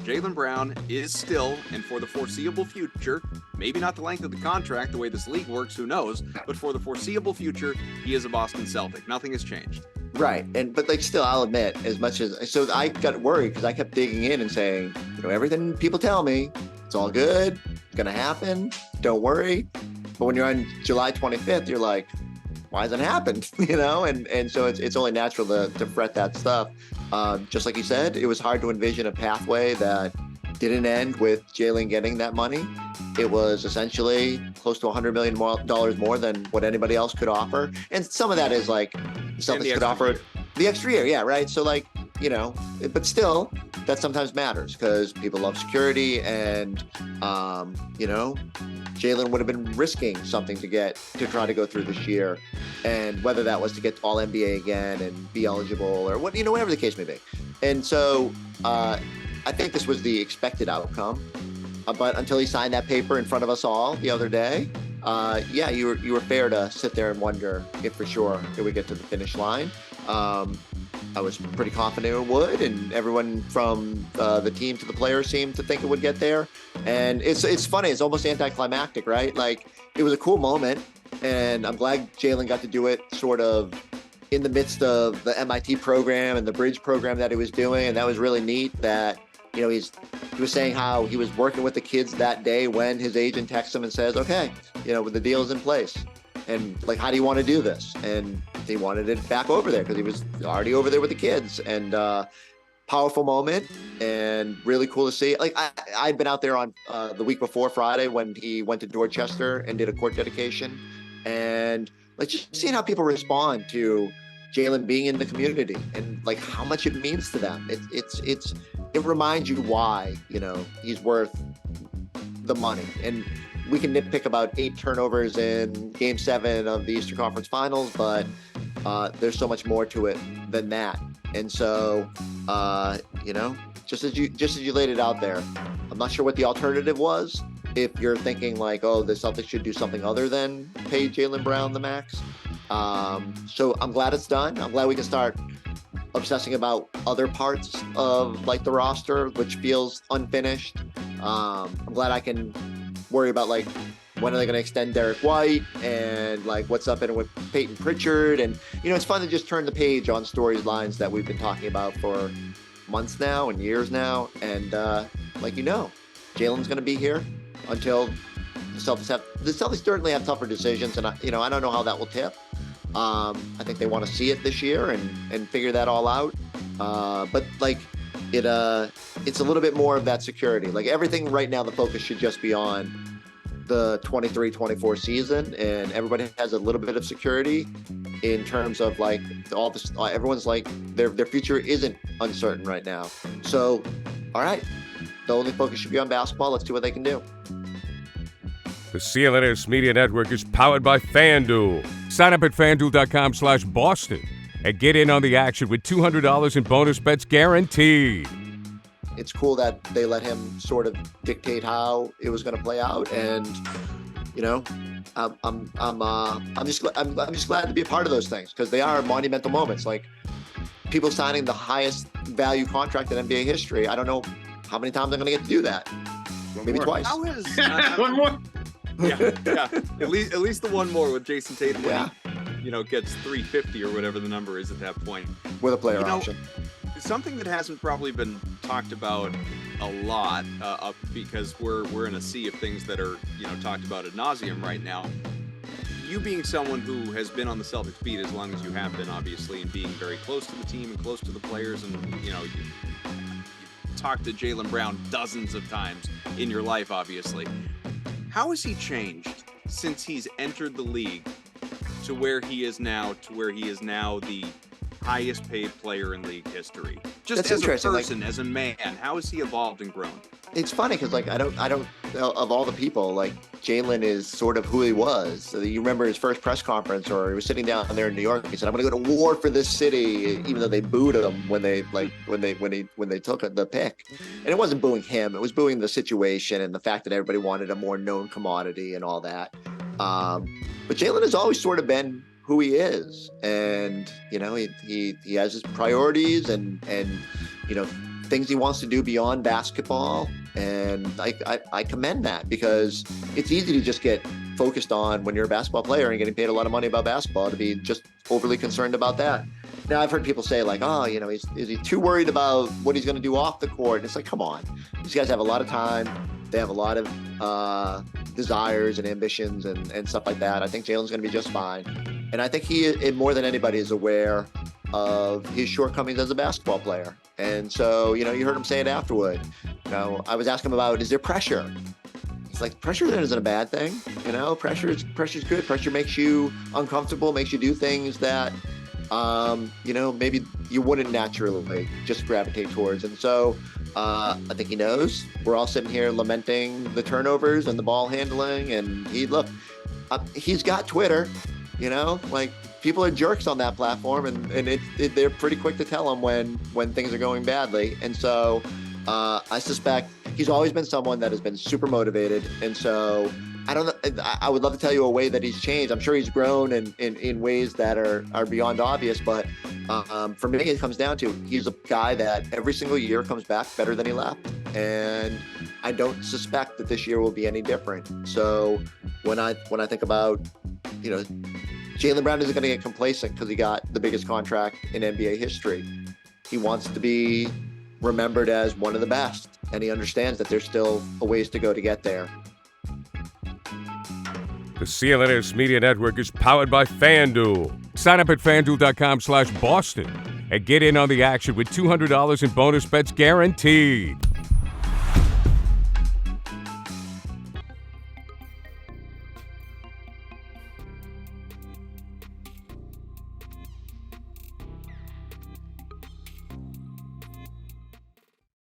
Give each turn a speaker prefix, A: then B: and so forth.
A: Jaylen Brown is still, and for the foreseeable future, maybe not the length of the contract, the way this league works, who knows, but for the foreseeable future, he is a Boston Celtic. Nothing has changed.
B: Right. But still, I'll admit, as much as, so I got worried because I kept digging in and saying, everything people tell me, it's all good, it's going to happen, don't worry. But when you're on July 25th, you're like, why hasn't it happened? And so it's only natural to fret that stuff. Just like you said, it was hard to envision a pathway that didn't end with Jaylen getting that money. It was essentially close to $100 million more than what anybody else could offer. And some of that is like the Celtics could offer the extra year. Yeah, right. So but still, that sometimes matters because people love security and, Jaylen would have been risking something to try to go through this year. And whether that was to get all NBA again and be eligible or whatever the case may be. And so I think this was the expected outcome. But until he signed that paper in front of us all the other day, you were fair to sit there and wonder if for sure it would get to the finish line. I was pretty confident it would, and everyone from the team to the players seemed to think it would get there. And it's funny, it's almost anti-climactic, right? Like, it was a cool moment, and I'm glad Jaylen got to do it sort of in the midst of the MIT program and the bridge program that he was doing, and that was really neat that, he was saying how he was working with the kids that day when his agent texts him and says, okay, the deal's in place. And like, how do you want to do this? And he wanted it back over there because he was already over there with the kids. And powerful moment and really cool to see. Like, I'd been out there on the week before Friday when he went to Dorchester and did a court dedication. And like, just seeing how people respond to Jaylen being in the community and like how much it means to them. It reminds you why, he's worth the money. And we can nitpick about 8 turnovers in Game 7 of the Eastern Conference Finals, but there's so much more to it than that. And so, just as you laid it out there, I'm not sure what the alternative was. If you're thinking like, oh, the Celtics should do something other than pay Jaylen Brown the max. So I'm glad it's done. I'm glad we can start obsessing about other parts of like the roster, which feels unfinished. I'm glad I can worry about like, when are they going to extend Derek White and like what's up in with Peyton Pritchard. And, it's fun to just turn the page on storylines that we've been talking about for months now and years now. And Jaylen's going to be here until the Celtics certainly have tougher decisions. And I don't know how that will tip. I think they want to see it this year and figure that all out. But like it's a little bit more of that security. Like, everything right now, the focus should just be on the 23-24 season, and everybody has a little bit of security in terms of like all this. Everyone's like their future isn't uncertain right now. So, all right, the only focus should be on basketball. Let's see what they can do.
C: The CLNS Media Network is powered by FanDuel. Sign up at FanDuel.com/Boston and get in on the action with $200 in bonus bets guaranteed.
B: It's cool that they let him sort of dictate how it was going to play out, and I'm just glad to be a part of those things because they are monumental moments. Like, people signing the highest value contract in NBA history. I don't know how many times I'm going to get to do that. Maybe twice.
A: How is
D: one more?
A: Yeah. At least the one more with Jason Tatum.
B: Yeah.
A: Gets 350 or whatever the number is at that point.
B: With a player option.
A: Something that hasn't probably been talked about a lot, because we're in a sea of things that are talked about ad nauseum right now. You being someone who has been on the Celtics beat as long as you have been, obviously, and being very close to the team and close to the players, and you talked to Jaylen Brown dozens of times in your life, obviously. How has he changed since he's entered the league to where he is now, the highest paid player in league history? Just as a person, as a man, how has he evolved and grown?
B: It's funny because I don't of all the people, like, Jaylen is sort of who he was. So you remember his first press conference, or he was sitting down there in New York. He said, "I'm going to go to war for this city," even though they booed him when they took the pick. And it wasn't booing him; it was booing the situation and the fact that everybody wanted a more known commodity and all that. But Jaylen has always sort of been who he is, and he has his priorities, and things he wants to do beyond basketball. And I commend that, because it's easy to just get focused on, when you're a basketball player and getting paid a lot of money about basketball, to be just overly concerned about that. Now, I've heard people say, like, oh, is he too worried about what he's going to do off the court? And it's like, come on. These guys have a lot of time. They have a lot of desires and ambitions and stuff like that. I think Jaylen's going to be just fine. And I think he, more than anybody, is aware of his shortcomings as a basketball player. And so, you heard him say it afterward. I was asking him about, is there pressure? It's like, pressure isn't a bad thing. Pressure's good. Pressure makes you uncomfortable, makes you do things that, maybe you wouldn't naturally just gravitate towards. And so I think he knows. We're all sitting here lamenting the turnovers and the ball handling. And he's got Twitter, people are jerks on that platform, and they're pretty quick to tell him when things are going badly. And so I suspect he's always been someone that has been super motivated. And so I don't know. I would love to tell you a way that he's changed. I'm sure he's grown in ways that are beyond obvious. But for me, it comes down to, he's a guy that every single year comes back better than he left. And I don't suspect that this year will be any different. So when I think about, Jaylen Brown isn't going to get complacent because he got the biggest contract in NBA history. He wants to be remembered as one of the best, and he understands that there's still a ways to go to get there.
C: The CLNS Media Network is powered by FanDuel. Sign up at FanDuel.com/Boston and get in on the action with $200 in bonus bets guaranteed.